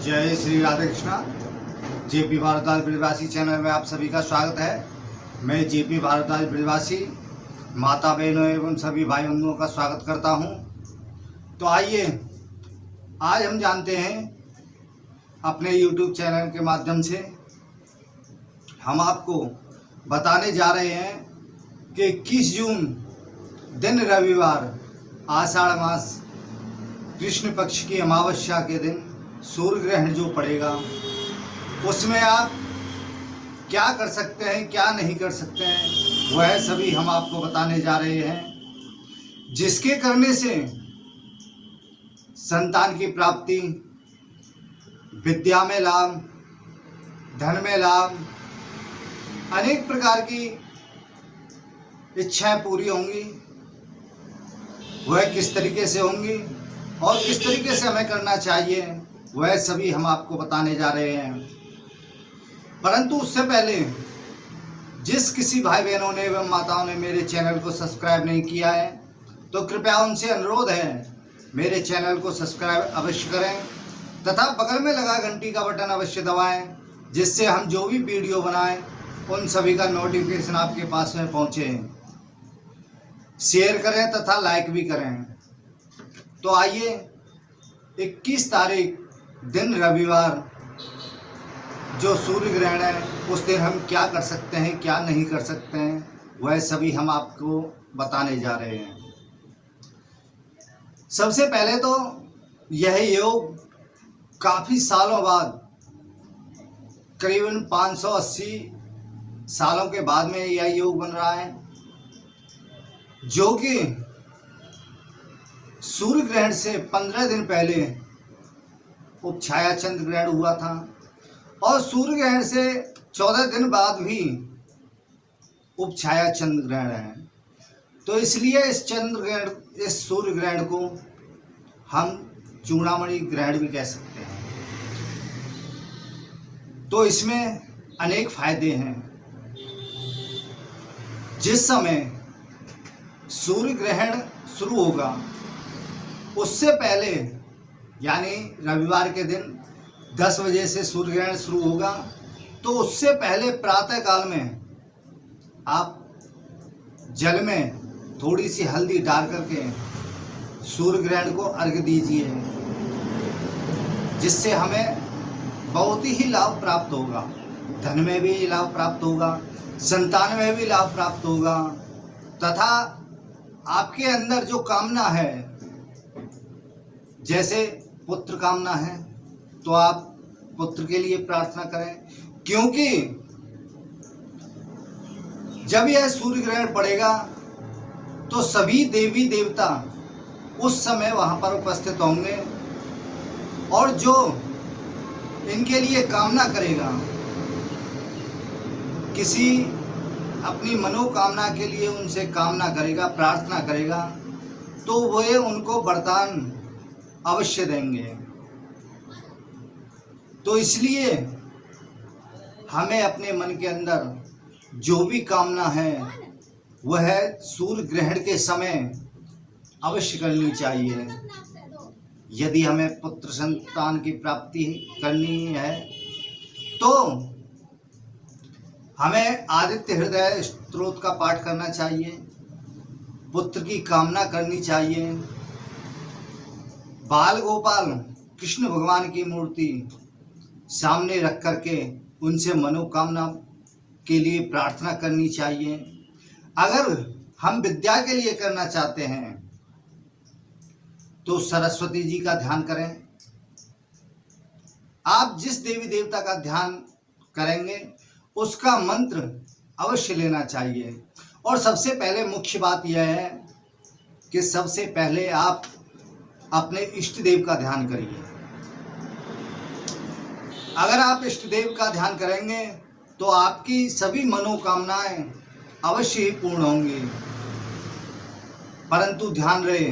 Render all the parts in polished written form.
जय श्री राधे कृष्णा। जेपी भारद्वाज ब्रजवासी चैनल में आप सभी का स्वागत है। मैं जेपी भारद्वाज ब्रजवासी माता बहनों एवं सभी भाई बंधुओं का स्वागत करता हूं। तो आइए आज हम जानते हैं अपने YouTube चैनल के माध्यम से हम आपको बताने जा रहे हैं कि 21 जून दिन रविवार आषाढ़ मास कृष्ण पक्ष की अमावस्या के दिन सूर्य ग्रहण जो पड़ेगा उसमें आप क्या कर सकते हैं, क्या नहीं कर सकते हैं, वह सभी हम आपको बताने जा रहे हैं, जिसके करने से संतान की प्राप्ति, विद्या में लाभ, धन में लाभ, अनेक प्रकार की इच्छाएं पूरी होंगी। वह किस तरीके से होंगी और किस तरीके से हमें करना चाहिए, वह सभी हम आपको बताने जा रहे हैं। परंतु उससे पहले जिस किसी भाई बहनों ने एवं माताओं ने मेरे चैनल को सब्सक्राइब नहीं किया है तो कृपया उनसे अनुरोध है मेरे चैनल को सब्सक्राइब अवश्य करें तथा बगल में लगा घंटी का बटन अवश्य दबाएं, जिससे हम जो भी वीडियो बनाएं उन सभी का नोटिफिकेशन आपके पास में पहुंचे। शेयर करें तथा लाइक भी करें। तो आइए 21 तारीख दिन रविवार जो सूर्य ग्रहण है उस दिन हम क्या कर सकते हैं, क्या नहीं कर सकते हैं, वह सभी हम आपको बताने जा रहे हैं। सबसे पहले तो यह योग काफ़ी सालों बाद, करीबन 580 सालों के बाद में यह योग बन रहा है, जो कि सूर्य ग्रहण से 15 दिन पहले उपछाया चंद्र ग्रहण हुआ था और सूर्य ग्रहण से 14 दिन बाद भी उपछाया चंद्र ग्रहण है। तो इसलिए इस सूर्य ग्रहण को हम चूड़ामणि ग्रहण भी कह सकते हैं। तो इसमें अनेक फायदे हैं। जिस समय सूर्य ग्रहण शुरू होगा उससे पहले, यानी रविवार के दिन 10 बजे से सूर्य ग्रहण शुरू होगा, तो उससे पहले प्रातः काल में आप जल में थोड़ी सी हल्दी डाल करके सूर्य ग्रहण को अर्घ्य दीजिए, जिससे हमें बहुत ही लाभ प्राप्त होगा। धन में भी लाभ प्राप्त होगा, संतान में भी लाभ प्राप्त होगा तथा आपके अंदर जो कामना है, जैसे पुत्र कामना है तो आप पुत्र के लिए प्रार्थना करें, क्योंकि जब यह सूर्य ग्रहण पड़ेगा तो सभी देवी देवता उस समय वहां पर उपस्थित होंगे और जो इनके लिए कामना करेगा, किसी अपनी मनोकामना के लिए उनसे कामना करेगा, प्रार्थना करेगा, तो वे उनको वरदान अवश्य देंगे। तो इसलिए हमें अपने मन के अंदर जो भी कामना है वह सूर्य ग्रहण के समय अवश्य करनी चाहिए। यदि हमें पुत्र संतान की प्राप्ति करनी है तो हमें आदित्य हृदय स्तोत्र का पाठ करना चाहिए, पुत्र की कामना करनी चाहिए, बाल गोपाल कृष्ण भगवान की मूर्ति सामने रख करके उनसे मनोकामना के लिए प्रार्थना करनी चाहिए। अगर हम विद्या के लिए करना चाहते हैं तो सरस्वती जी का ध्यान करें। आप जिस देवी देवता का ध्यान करेंगे उसका मंत्र अवश्य लेना चाहिए। और सबसे पहले मुख्य बात यह है कि सबसे पहले आप अपने इष्ट देव का ध्यान करिए। अगर आप इष्ट देव का ध्यान करेंगे तो आपकी सभी मनोकामनाएं अवश्य ही पूर्ण होंगी। परंतु ध्यान रहे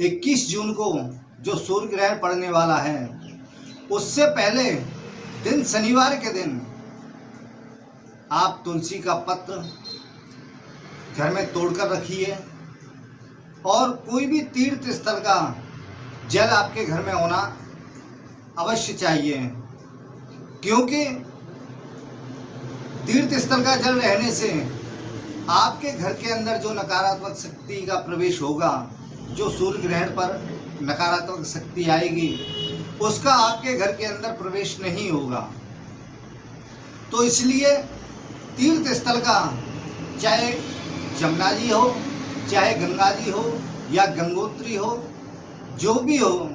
21 जून को जो सूर्य ग्रहण पड़ने वाला है उससे पहले दिन शनिवार के दिन आप तुलसी का पत्र घर में तोड़कर रखिए और कोई भी तीर्थ स्थल का जल आपके घर में होना अवश्य चाहिए, क्योंकि तीर्थ स्थल का जल रहने से आपके घर के अंदर जो नकारात्मक शक्ति का प्रवेश होगा, जो सूर्य ग्रहण पर नकारात्मक शक्ति आएगी, उसका आपके घर के अंदर प्रवेश नहीं होगा। तो इसलिए तीर्थ स्थल का, चाहे जमुना जी हो, चाहे गंगा जी हो या गंगोत्री हो, जो भी हो,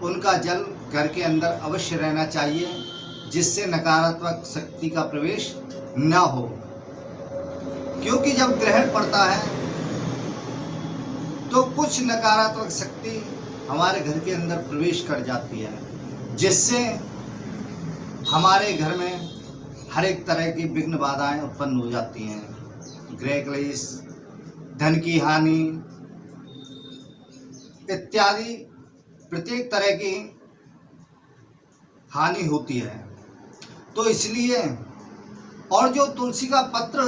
उनका जल घर के अंदर अवश्य रहना चाहिए, जिससे नकारात्मक शक्ति का प्रवेश न हो। क्योंकि जब ग्रहण पड़ता है तो कुछ नकारात्मक शक्ति हमारे घर के अंदर प्रवेश कर जाती है, जिससे हमारे घर में हर एक तरह की विघ्न बाधाएं उत्पन्न हो जाती हैं। गृह क्लेश, धन की हानि इत्यादि प्रत्येक तरह की हानि होती है। तो इसलिए, और जो तुलसी का पत्र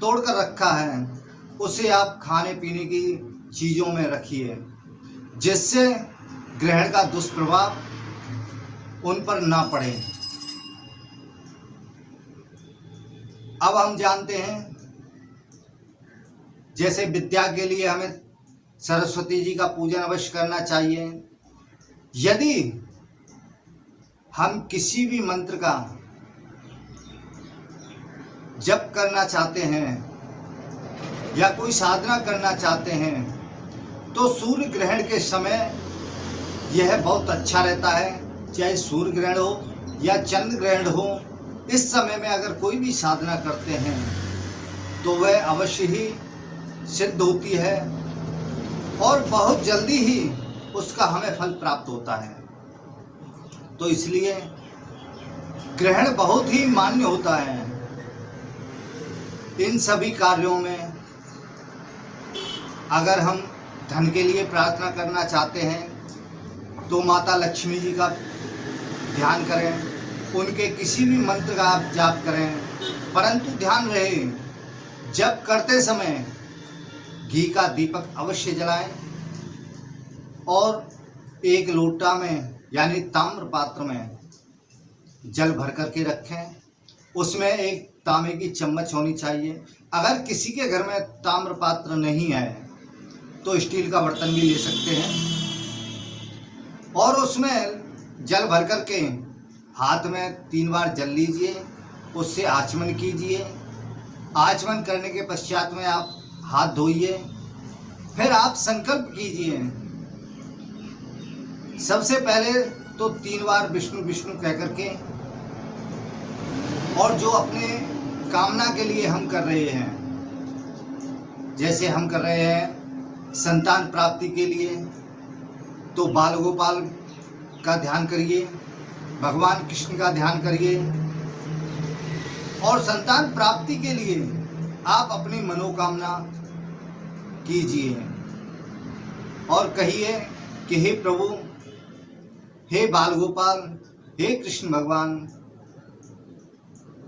तोड़कर रखा है, उसे आप खाने पीने की चीज़ों में रखिए, जिससे ग्रहण का दुष्प्रभाव उन पर ना पड़े। अब हम जानते हैं, जैसे विद्या के लिए हमें सरस्वती जी का पूजन अवश्य करना चाहिए। यदि हम किसी भी मंत्र का जप करना चाहते हैं या कोई साधना करना चाहते हैं, तो सूर्य ग्रहण के समय यह बहुत अच्छा रहता है। चाहे सूर्य ग्रहण हो या चंद्र ग्रहण हो, इस समय में अगर कोई भी साधना करते हैं तो वह अवश्य ही सिद्ध होती है और बहुत जल्दी ही उसका हमें फल प्राप्त होता है। तो इसलिए ग्रहण बहुत ही मान्य होता है। इन सभी कार्यों में अगर हम धन के लिए प्रार्थना करना चाहते हैं तो माता लक्ष्मी जी का ध्यान करें, उनके किसी भी मंत्र का आप जाप करें, परंतु ध्यान रहे जप करते समय घी का दीपक अवश्य जलाएं और एक लोटा में यानी ताम्र पात्र में जल भर करके रखें। उसमें एक तांबे की चम्मच होनी चाहिए। अगर किसी के घर में ताम्र पात्र नहीं है तो स्टील का बर्तन भी ले सकते हैं, और उसमें जल भर करके हाथ में 3 बार जल लीजिए, उससे आचमन कीजिए। आचमन करने के पश्चात में आप हाथ धोइए, फिर आप संकल्प कीजिए। सबसे पहले तो 3 बार विष्णु विष्णु कह करके, और जो अपने कामना के लिए हम कर रहे हैं, जैसे हम कर रहे हैं संतान प्राप्ति के लिए, तो बाल गोपाल का ध्यान करिए, भगवान कृष्ण का ध्यान करिए, और संतान प्राप्ति के लिए आप अपनी मनोकामना कीजिए और कहिए कि हे प्रभु, हे बाल गोपाल, हे कृष्ण भगवान,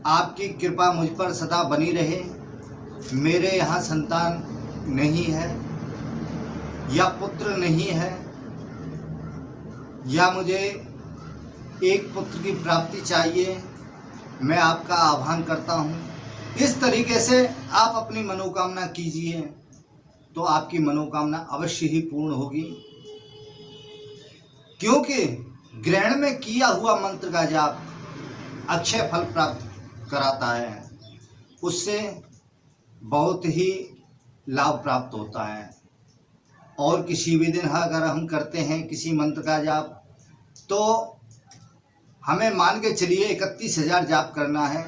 आपकी कृपा मुझ पर सदा बनी रहे। मेरे यहाँ संतान नहीं है या पुत्र नहीं है, या मुझे एक पुत्र की प्राप्ति चाहिए, मैं आपका आह्वान करता हूँ। इस तरीके से आप अपनी मनोकामना कीजिए तो आपकी मनोकामना अवश्य ही पूर्ण होगी। क्योंकि ग्रहण में किया हुआ मंत्र का जाप अक्षय फल प्राप्त कराता है, उससे बहुत ही लाभ प्राप्त होता है। और किसी भी दिन अगर हम करते हैं किसी मंत्र का जाप, तो हमें मान के चलिए 31,000 जाप करना है,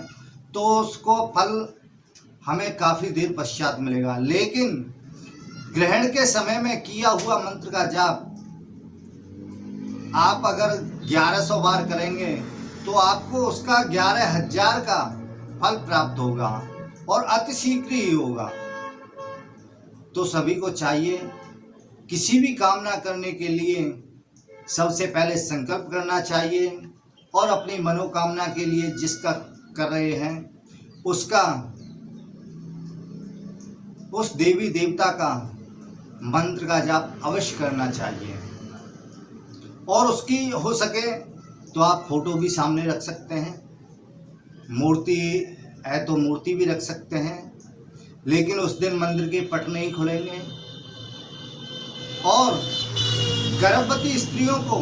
तो उसको फल हमें काफ़ी देर पश्चात मिलेगा। लेकिन ग्रहण के समय में किया हुआ मंत्र का जाप आप अगर 1100 बार करेंगे तो आपको उसका 11,000 का फल प्राप्त होगा और अतिशीघ्र ही होगा। तो सभी को चाहिए किसी भी कामना करने के लिए सबसे पहले संकल्प करना चाहिए और अपनी मनोकामना के लिए जिसका कर रहे हैं उसका, उस देवी देवता का मंत्र का जाप अवश्य करना चाहिए। और उसकी हो सके तो आप फोटो भी सामने रख सकते हैं, मूर्ति है तो मूर्ति भी रख सकते हैं, लेकिन उस दिन मंदिर के पट नहीं खुलेंगे। और गर्भवती स्त्रियों को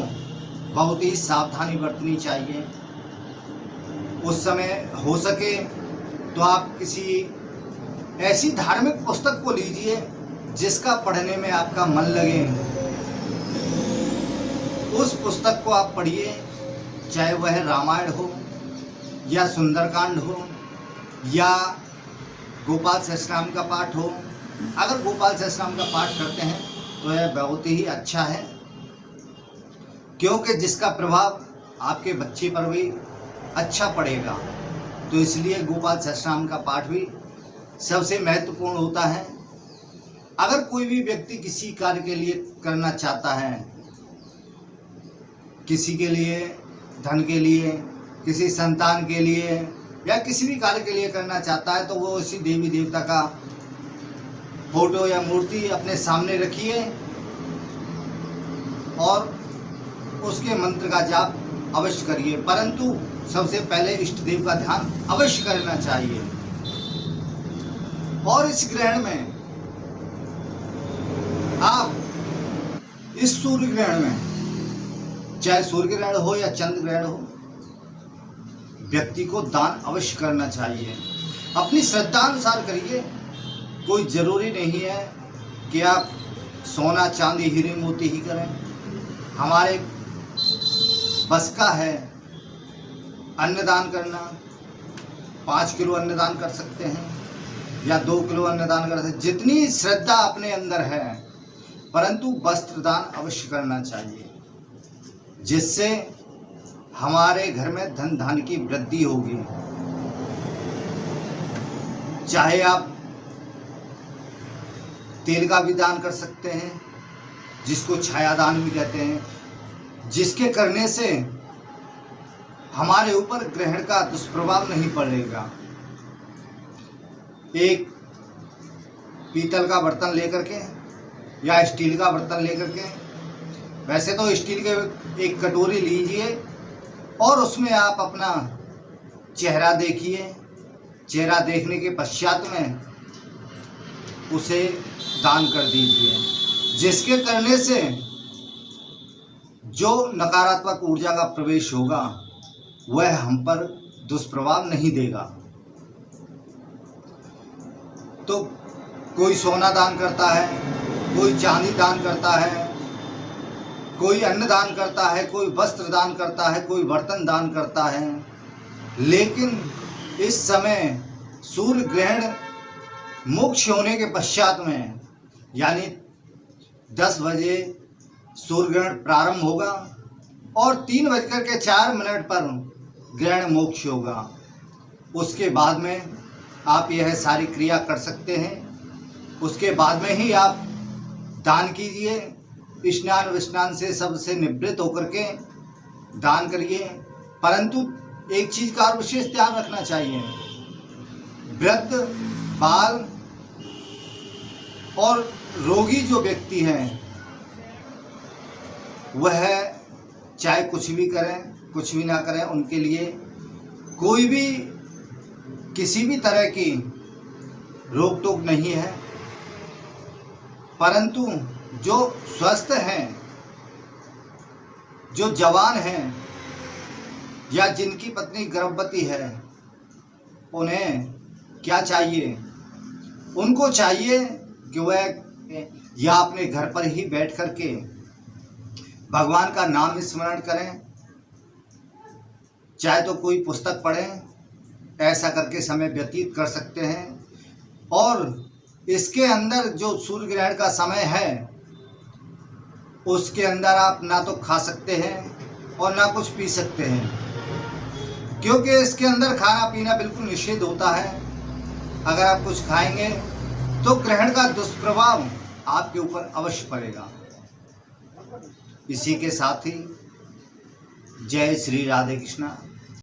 बहुत ही सावधानी बरतनी चाहिए। उस समय हो सके तो आप किसी ऐसी धार्मिक पुस्तक को लीजिए जिसका पढ़ने में आपका मन लगे। उस पुस्तक को आप पढ़िए, चाहे वह रामायण हो या सुंदरकांड हो या गोपाल सहस्त्रनाम का पाठ हो। अगर गोपाल सहस्त्रनाम का पाठ करते हैं तो यह बहुत ही अच्छा है, क्योंकि जिसका प्रभाव आपके बच्चे पर भी अच्छा पड़ेगा। तो इसलिए गोपाल सहस्त्रनाम का पाठ भी सबसे महत्वपूर्ण होता है। अगर कोई भी व्यक्ति किसी कार्य के लिए करना चाहता है, किसी के लिए, धन के लिए, किसी संतान के लिए या किसी भी कार्य के लिए करना चाहता है, तो वो उसी देवी देवता का फोटो या मूर्ति अपने सामने रखिए और उसके मंत्र का जाप अवश्य करिए। परंतु सबसे पहले इष्ट देव का ध्यान अवश्य करना चाहिए। और इस ग्रहण में आप इस सूर्य ग्रहण में, चाहे सूर्य ग्रहण हो या चंद्र ग्रहण हो, व्यक्ति को दान अवश्य करना चाहिए। अपनी श्रद्धा अनुसार करिए। कोई जरूरी नहीं है कि आप सोना चांदी हीरे मोती ही करें। हमारे बस का है अन्नदान करना। 5 किलो अन्नदान कर सकते हैं या 2 किलो अन्नदान कर सकते हैं, जितनी श्रद्धा अपने अंदर है। परंतु वस्त्र दान अवश्य करना चाहिए, जिससे हमारे घर में धन धान्य की वृद्धि होगी। चाहे आप तेल का भी दान कर सकते हैं, जिसको छाया दान भी कहते हैं, जिसके करने से हमारे ऊपर ग्रहण का दुष्प्रभाव नहीं पड़ेगा। एक पीतल का बर्तन लेकर के या स्टील का बर्तन लेकर के, वैसे तो स्टील के एक कटोरी लीजिए और उसमें आप अपना चेहरा देखिए। चेहरा देखने के पश्चात में उसे दान कर दीजिए, जिसके करने से जो नकारात्मक ऊर्जा का प्रवेश होगा वह हम पर दुष्प्रभाव नहीं देगा। तो कोई सोना दान करता है, कोई चांदी दान करता है, कोई अन्न दान करता है, कोई वस्त्र दान करता है, कोई बर्तन दान करता है। लेकिन इस समय सूर्य ग्रहण मोक्ष होने के पश्चात में, यानी 10 बजे सूर्य ग्रहण प्रारंभ होगा और 3:04 पर ग्रहण मोक्ष होगा। उसके बाद में आप यह सारी क्रिया कर सकते हैं। उसके बाद में ही आप दान कीजिए। स्नान विस्नान से सबसे निवृत्त होकर के दान करिए। परंतु एक चीज का विशेष ध्यान रखना चाहिए, वृद्ध, बाल और रोगी जो व्यक्ति हैं वह चाहे कुछ भी करें कुछ भी ना करें, उनके लिए कोई भी किसी भी तरह की रोक टोक नहीं है। परंतु जो स्वस्थ हैं, जो जवान हैं या जिनकी पत्नी गर्भवती है, उन्हें क्या चाहिए? उनको चाहिए कि वह या अपने घर पर ही बैठ कर के भगवान का नाम स्मरण करें, चाहे तो कोई पुस्तक पढ़ें। ऐसा करके समय व्यतीत कर सकते हैं। और इसके अंदर जो सूर्य ग्रहण का समय है उसके अंदर आप ना तो खा सकते हैं और ना कुछ पी सकते हैं, क्योंकि इसके अंदर खाना पीना बिल्कुल निषेध होता है। अगर आप कुछ खाएंगे तो ग्रहण का दुष्प्रभाव आपके ऊपर अवश्य पड़ेगा। इसी के साथ ही जय श्री राधे कृष्णा।